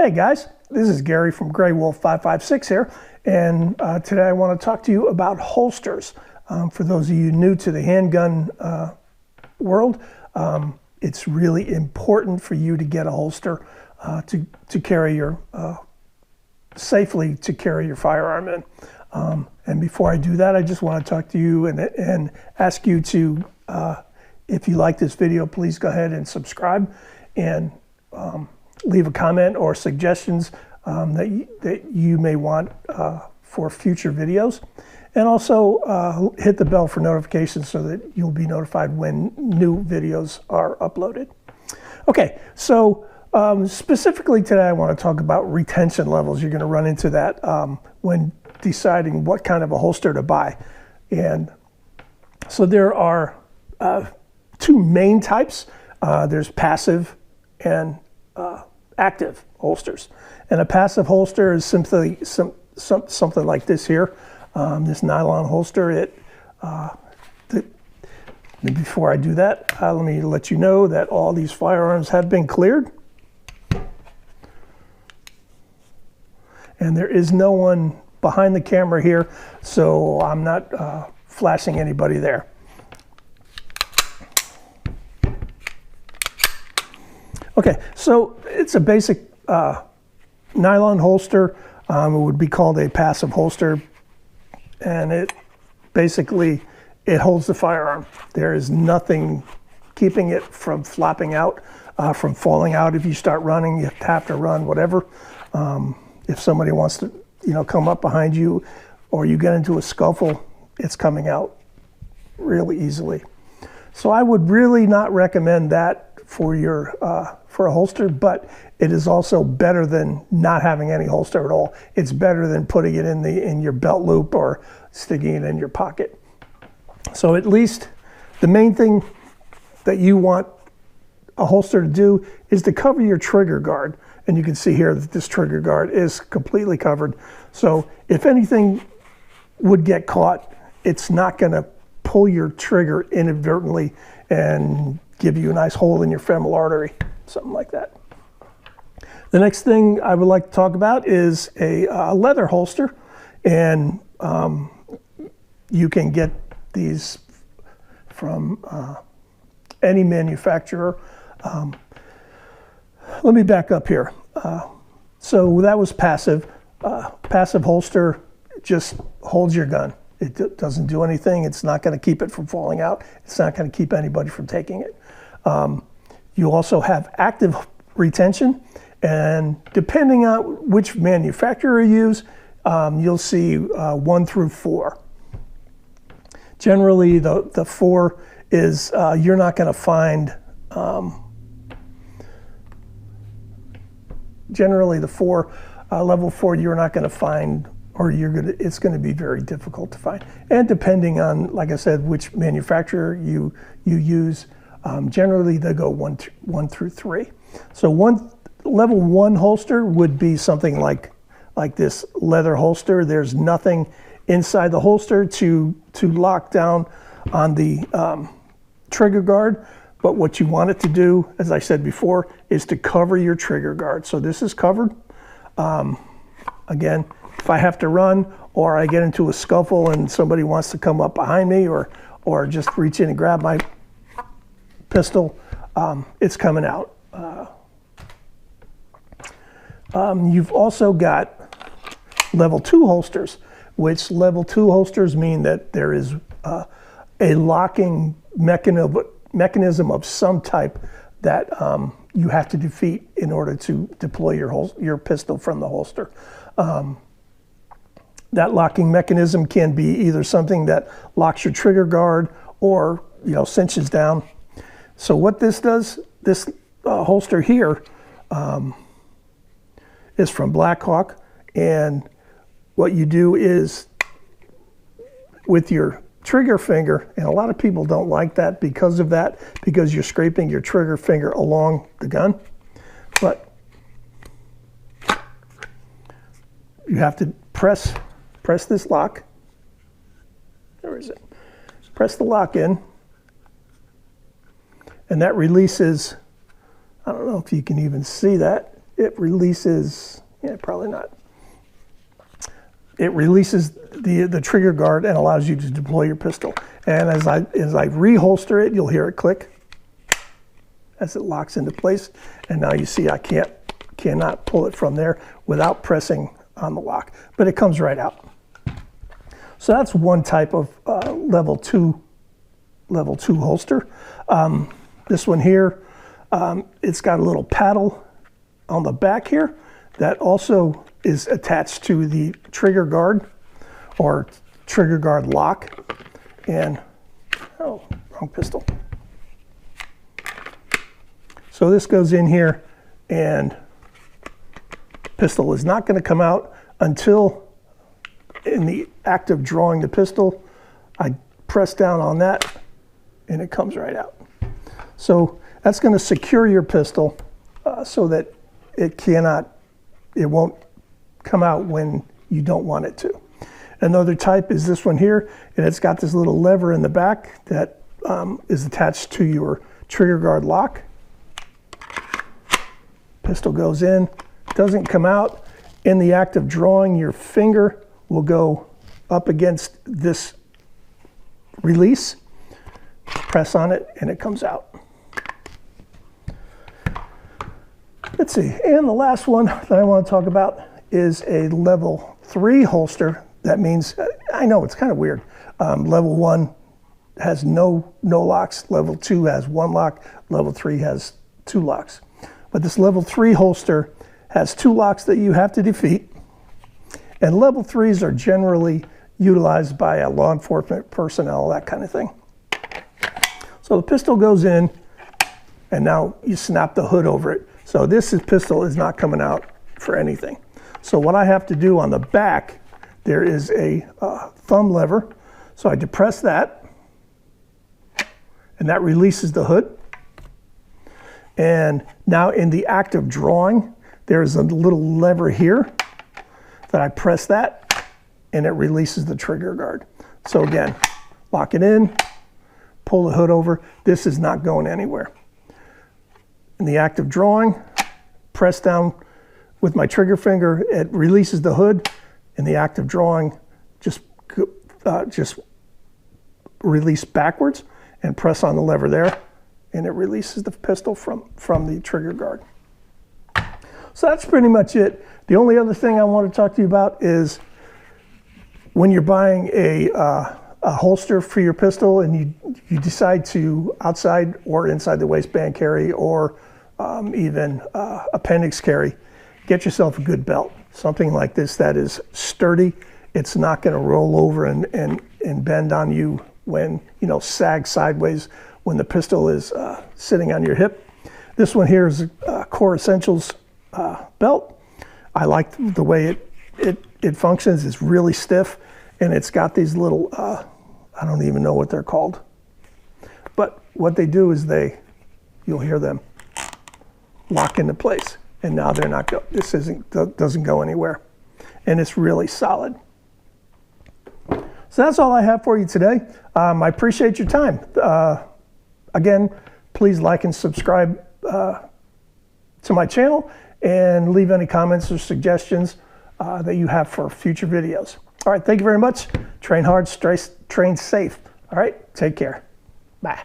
Hey guys, this is Gary from Gray Wolf 556 here, and today I want to talk to you about holsters. For those of you new to the handgun world, it's really important for you to get a holster to carry your safely to carry your firearm in. And before I do that, I just want to talk to you and ask you to, if you like this video, please go ahead and subscribe and leave a comment or suggestions that you may want for future videos. And also hit the bell for notifications so that you'll be notified when new videos are uploaded. Okay, so specifically today I want to talk about retention levels. You're going to run into that when deciding what kind of a holster to buy. And so there are two main types. There's passive and active holsters. And a passive holster is simply something like this here, this nylon holster. Before I do that, let me let you know that all these firearms have been cleared. And there is no one behind the camera here, so I'm not flashing anybody there. Okay, so it's a basic nylon holster. It would be called a passive holster, and it basically holds the firearm. There is nothing keeping it from flopping out, from falling out. If you start running, you have to run, whatever. If somebody wants to, come up behind you, or you get into a scuffle, it's coming out really easily. So I would really not recommend that for your for a holster, but it is also better than not having any holster at all. It's better than putting it in your belt loop or sticking it in your pocket. So at least the main thing that you want a holster to do is to cover your trigger guard. And you can see here that this trigger guard is completely covered. So if anything would get caught, it's not going to pull your trigger inadvertently and give you a nice hole in your femoral artery, something like that. The next thing I would like to talk about is a leather holster. And you can get these from any manufacturer. Let me back up here. So that was passive. Passive holster just holds your gun. It doesn't do anything. It's not going to keep it from falling out. It's not going to keep anybody from taking it. You also have active retention, and depending on which manufacturer you use, you'll see 1 through 4. Generally, the 4 is you're not going to find. Generally, the 4 level 4 you're not going to find, or it's going to be very difficult to find. And depending on, like I said, which manufacturer you use, generally they go 1 through 3. So level 1 holster would be something like this leather holster. There's nothing inside the holster to lock down on the trigger guard. But what you want it to do, as I said before, is to cover your trigger guard. So this is covered. Again, if I have to run, or I get into a scuffle and somebody wants to come up behind me, or just reach in and grab my pistol, it's coming out. You've also got level 2 holsters, which level 2 holsters mean that there is a locking mechanism of some type that you have to defeat in order to deploy your pistol from the holster. That locking mechanism can be either something that locks your trigger guard or cinches down. So what this does, this holster here is from Blackhawk, and what you do is with your trigger finger, and a lot of people don't like that because you're scraping your trigger finger along the gun, but you have to press this lock. Where is it? Press the lock in, and that releases, I don't know if you can even see that, it releases, yeah, probably not. It releases the trigger guard and allows you to deploy your pistol. And as I reholster it, you'll hear it click as it locks into place. And now you see I cannot pull it from there without pressing on the lock, but it comes right out. So that's one type of level two holster. This one here, it's got a little paddle on the back here that also is attached to the trigger guard or trigger guard lock. And, oh, wrong pistol. So this goes in here, and pistol is not going to come out until, in the act of drawing the pistol, I press down on that and it comes right out. So that's going to secure your pistol so that it won't come out when you don't want it to. Another type is this one here, and it's got this little lever in the back that is attached to your trigger guard lock. Pistol goes in, doesn't come out. In the act of drawing, your finger will go up against this release, press on it, and it comes out. Let's see, and the last one that I want to talk about is a level 3 holster. That means, I know it's kind of weird. Level 1 has no locks, level 2 has 1 lock, level 3 has 2 locks. But this level 3 holster has 2 locks that you have to defeat. And level 3s are generally utilized by law enforcement personnel, that kind of thing. So the pistol goes in, and now you snap the hood over it. So this pistol is not coming out for anything. So what I have to do on the back, there is a thumb lever. So I depress that, and that releases the hood. And now in the act of drawing, there's a little lever here that I press that, and it releases the trigger guard. So again, lock it in, pull the hood over. This is not going anywhere. In the act of drawing, press down with my trigger finger, it releases the hood. In the act of drawing, just release backwards and press on the lever there, and it releases the pistol from the trigger guard. So that's pretty much it. The only other thing I want to talk to you about is when you're buying a holster for your pistol and you decide to outside or inside the waistband carry, or even appendix carry, get yourself a good belt. Something like this that is sturdy. It's not going to roll over and bend on you when, sag sideways when the pistol is sitting on your hip. This one here is a Core Essentials belt. I like the way it functions. It's really stiff, and it's got these little, I don't even know what they're called. But what they do is you'll hear them lock into place. And now they're not go. This doesn't go anywhere, and it's really solid. So that's all I have for you today. I appreciate your time. Again, please like and subscribe to my channel, and leave any comments or suggestions that you have for future videos. All right, thank you very much. Train hard, train safe. All right, take care. Bye.